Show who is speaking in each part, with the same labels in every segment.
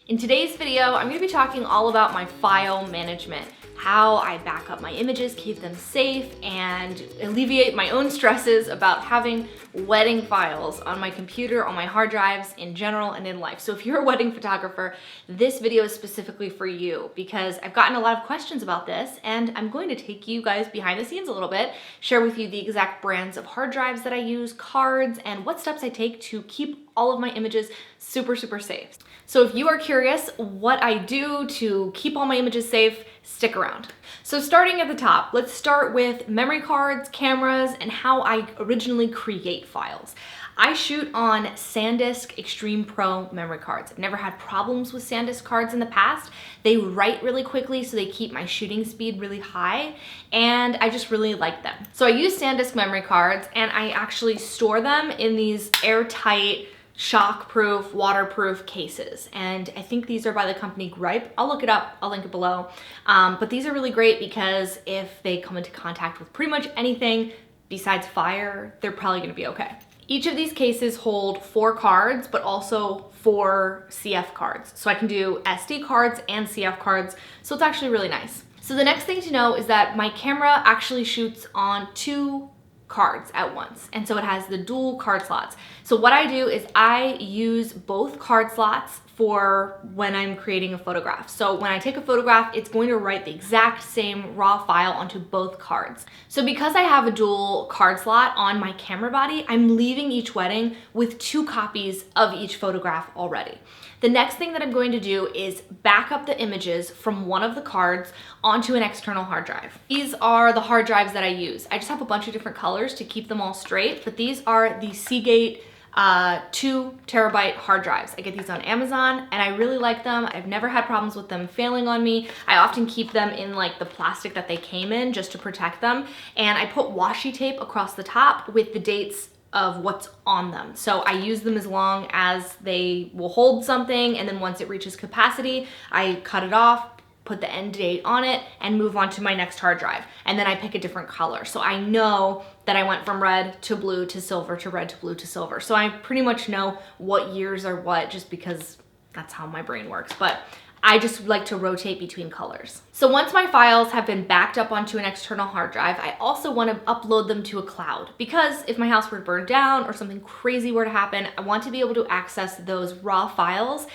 Speaker 1: In today's video, I'm going to be talking all about my file management, how I back up my images, keep them safe, and alleviate my own stresses about having wedding files on my computer, on my hard drives, in general, and in life. So if you're a wedding photographer, this video is specifically for you because I've gotten a lot of questions about this, and I'm going to take you guys behind the scenes a little bit, share with you the exact brands of hard drives that I use, cards, and what steps I take to keep all of my images super safe. So if you are curious what I do to keep all my images safe, stick around. So starting at the top, let's start with memory cards, cameras, and how I originally create files. I shoot on SanDisk Extreme Pro memory cards. I've never had problems with SanDisk cards in the past. They write really quickly, so they keep my shooting speed really high, and I just really like them. So I use SanDisk memory cards, and I actually store them in these airtight, shockproof, waterproof cases. And I think these are by the company Gripe. I'll look it up, I'll link it below. But these are really great because if they come into contact with pretty much anything besides fire, they're probably gonna be okay. Each of these cases hold 4 cards, but also 4 CF cards. So I can do SD cards and CF cards, so it's actually really nice. So the next thing to know is that my camera actually shoots on 2 cards at once, and so it has the dual card slots. So what I do is I use both card slots for when I'm creating a photograph. So when I take a photograph, it's going to write the exact same raw file onto both cards. So because I have a dual card slot on my camera body, I'm leaving each wedding with 2 copies of each photograph already. The next thing that I'm going to do is back up the images from one of the cards onto an external hard drive. These are the hard drives that I use. I just have a bunch of different colors to keep them all straight, but these are the Seagate 2 terabyte hard drives. I get these on Amazon and I really like them. I've never had problems with them failing on me. I often keep them in like the plastic that they came in just to protect them. And I put washi tape across the top with the dates of what's on them. So I use them as long as they will hold something, and then once it reaches capacity, I cut it off, put the end date on it, and move on to my next hard drive. And then I pick a different color. So I know that I went from red to blue to silver to red to blue to silver. So I pretty much know what years are what just because that's how my brain works. But I just like to rotate between colors. So once my files have been backed up onto an external hard drive, I also want to upload them to a cloud because if my house were to burn down or something crazy were to happen, I want to be able to access those raw files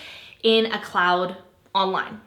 Speaker 1: in a cloud online.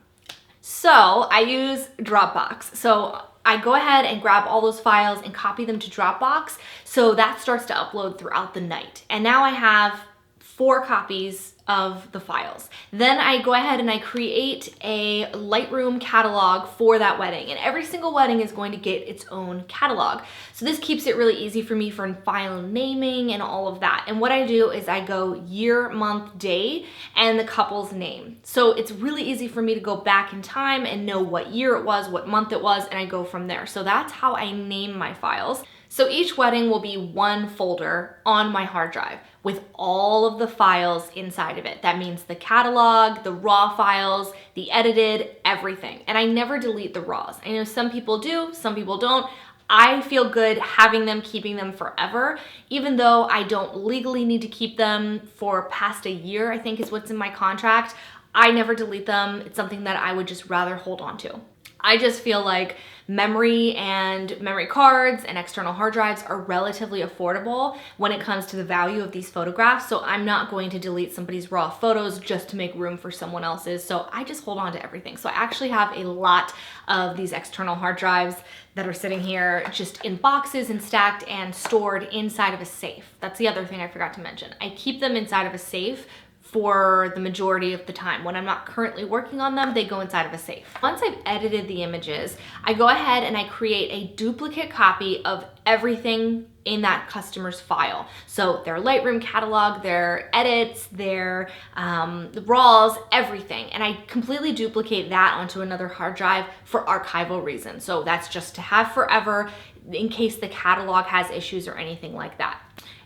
Speaker 1: So I use Dropbox. So I go ahead and grab all those files and copy them to Dropbox. So that starts to upload throughout the night. And now I have 4 copies of the files. Then I go ahead and I create a Lightroom catalog for that wedding, and every single wedding is going to get its own catalog. So this keeps it really easy for me for file naming and all of that. And what I do is I go year, month, day, and the couple's name. So it's really easy for me to go back in time and know what year it was, what month it was, and I go from there. So that's how I name my files. So each wedding will be one folder on my hard drive with all of the files inside of it. That means the catalog, the raw files, the edited, everything. And I never delete the raws. I know some people do, some people don't. I feel good having them, keeping them forever, even though I don't legally need to keep them for past a year, I think is what's in my contract. I never delete them. It's something that I would just rather hold on to. I just feel like memory and memory cards and external hard drives are relatively affordable when it comes to the value of these photographs. So I'm not going to delete somebody's raw photos just to make room for someone else's. So I just hold on to everything. So I actually have a lot of these external hard drives that are sitting here just in boxes and stacked and stored inside of a safe. That's the other thing I forgot to mention. I keep them inside of a safe for the majority of the time. When I'm not currently working on them, they go inside of a safe. Once I've edited the images, I go ahead and I create a duplicate copy of everything in that customer's file. So their Lightroom catalog, their edits, their the raws, everything. And I completely duplicate that onto another hard drive for archival reasons. So that's just to have forever in case the catalog has issues or anything like that.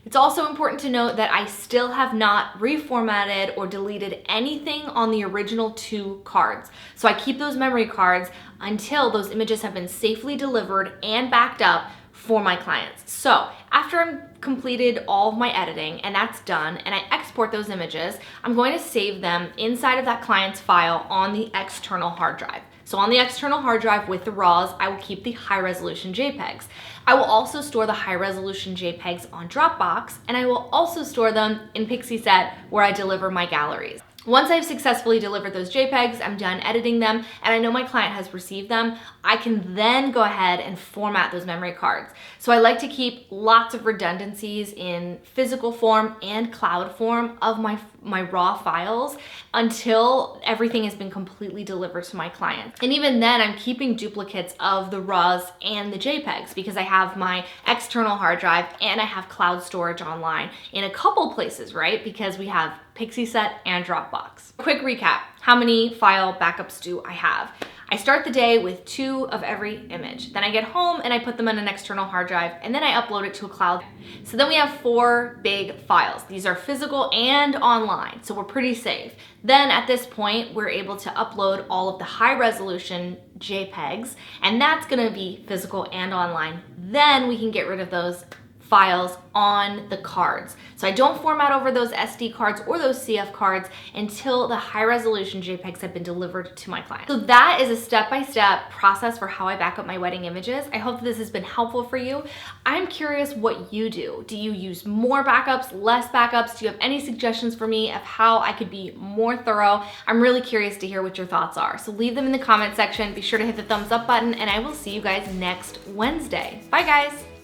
Speaker 1: It's also important to note that I still have not reformatted or deleted anything on the original 2 cards. So I keep those memory cards until those images have been safely delivered and backed up for my clients. So after I'm completed all of my editing and that's done and I export those images, I'm going to save them inside of that client's file on the external hard drive. So on the external hard drive with the RAWs, I will keep the high resolution JPEGs. I will also store the high resolution JPEGs on Dropbox, and I will also store them in Pixieset where I deliver my galleries. Once I've successfully delivered those JPEGs, I'm done editing them, and I know my client has received them, I can then go ahead and format those memory cards. So I like to keep lots of redundancies in physical form and cloud form of my raw files until everything has been completely delivered to my client. And even then, I'm keeping duplicates of the RAWs and the JPEGs because I have my external hard drive and I have cloud storage online in a couple places, right? Because we have Pixieset and Dropbox. Quick recap, how many file backups do I have? I start the day with 2 of every image. Then I get home and I put them on an external hard drive and then I upload it to a cloud. So then we have 4 big files. These are physical and online, so we're pretty safe. Then at this point, we're able to upload all of the high resolution JPEGs, and that's gonna be physical and online. Then we can get rid of those files on the cards. So I don't format over those SD cards or those CF cards until the high resolution JPEGs have been delivered to my client. So that is a step-by-step process for how I back up my wedding images. I hope this has been helpful for you. I'm curious what you do. Do you use more backups, less backups? Do you have any suggestions for me of how I could be more thorough? I'm really curious to hear what your thoughts are. So leave them in the comment section. Be sure to hit the thumbs up button and I will see you guys next Wednesday. Bye guys.